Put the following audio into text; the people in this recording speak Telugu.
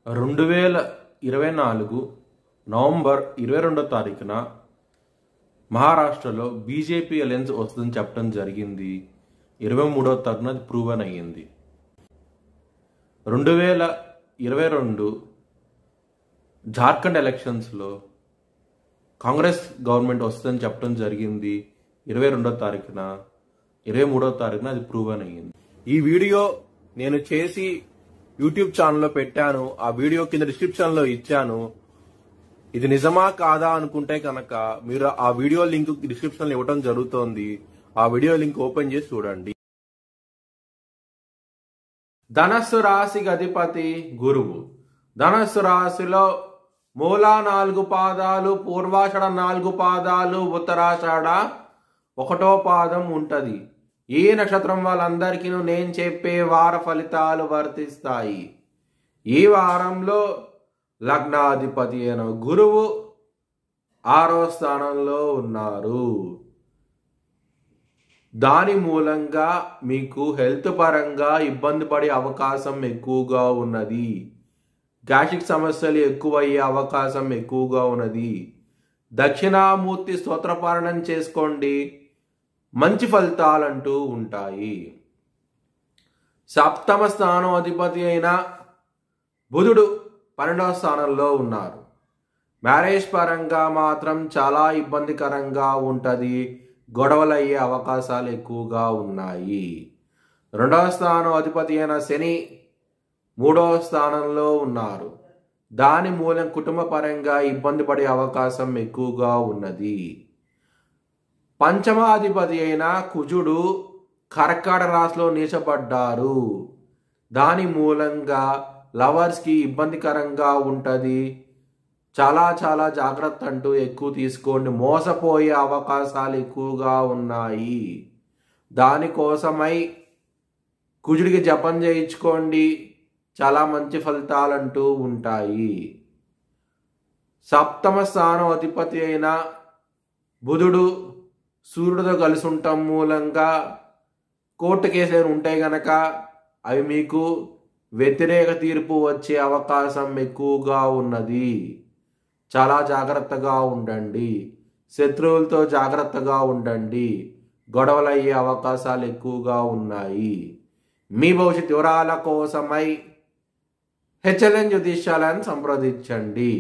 2024 నవంబర్ 22వ తారీఖున మహారాష్ట్రలో బీజేపీ అలయన్స్ వస్తుందని చెప్పడం జరిగింది. 23వ తారీఖున అది ప్రూవన్ అయ్యింది. 2022 జార్ఖండ్ ఎలక్షన్స్లో కాంగ్రెస్ గవర్నమెంట్ వస్తుందని చెప్పడం జరిగింది. 22వ తారీఖున 23వ తారీఖున అది ప్రూవన్ అయ్యింది. ఈ వీడియో నేను చేసి యూట్యూబ్ ఛానల్లో పెట్టాను. ఆ వీడియో కింద డిస్క్రిప్షన్ లో ఇచ్చాను. ఇది నిజమా కాదా అనుకుంటే కనుక మీరు ఆ వీడియో లింక్ డిస్క్రిప్షన్ లో ఇవ్వడం జరుగుతోంది. ఆ వీడియో లింక్ ఓపెన్ చేసి చూడండి. ధనస్సు రాశికి అధిపతి గురువు. ధనస్సు రాశిలో మూలా 4 పాదాలు, పూర్వాషాఢ 4 పాదాలు, ఉత్తరాషాఢ 1వ పాదం ఉంటది. ఈ నక్షత్రం వాళ్ళందరికీ నేను చెప్పే వార ఫలితాలు వర్తిస్తాయి. ఈ వారంలో లగ్నాధిపతి అయిన గురువు 6వ స్థానంలో ఉన్నారు. దాని మూలంగా మీకు హెల్త్ పరంగా ఇబ్బంది పడే అవకాశం ఎక్కువగా ఉన్నది. గ్యాస్ట్రిక్ సమస్యలు ఎక్కువయ్యే అవకాశం ఎక్కువగా ఉన్నది. దక్షిణామూర్తి స్తోత్రపారణం చేసుకోండి, మంచి ఫలితాలంటూ ఉంటాయి. సప్తమ స్థానం అధిపతి అయిన బుధుడు 12వ స్థానంలో ఉన్నారు. మ్యారేజ్ పరంగా మాత్రం చాలా ఇబ్బందికరంగా ఉంటుంది. గొడవలు అయ్యే అవకాశాలు ఎక్కువగా ఉన్నాయి. 2వ స్థానం అధిపతి అయిన శని 3వ స్థానంలో ఉన్నారు. దాని మూలం కుటుంబ పరంగా ఇబ్బంది పడే అవకాశం ఎక్కువగా ఉన్నది. పంచమాధిపతి అయిన కుజుడు కర్కాటక రాశిలో నీచపడ్డారు. దాని మూలంగా లవర్స్కి ఇబ్బందికరంగా ఉంటుంది. చాలా జాగ్రత్త అంటూ ఎక్కువ తీసుకోండి. మోసపోయే అవకాశాలు ఎక్కువగా ఉన్నాయి. దానికోసమై కుజుడికి జపం చేయించుకోండి, చాలా మంచి ఫలితాలంటూ ఉంటాయి. సప్తమ స్థానం అధిపతి అయిన బుధుడు సూర్యుడితో కలిసి ఉండటం మూలంగా కోర్టు కేసులు ఉంటాయి కనుక అవి మీకు వ్యతిరేక తీర్పు వచ్చే అవకాశం ఎక్కువగా ఉన్నది. చాలా జాగ్రత్తగా ఉండండి. శత్రువులతో జాగ్రత్తగా ఉండండి. గొడవలు అయ్యే అవకాశాలు ఎక్కువగా ఉన్నాయి. మీ భవిష్యత్ వివరాల కోసమై హెచ్ఎల్ఎన్ జ్యోతిష్యాలను సంప్రదించండి.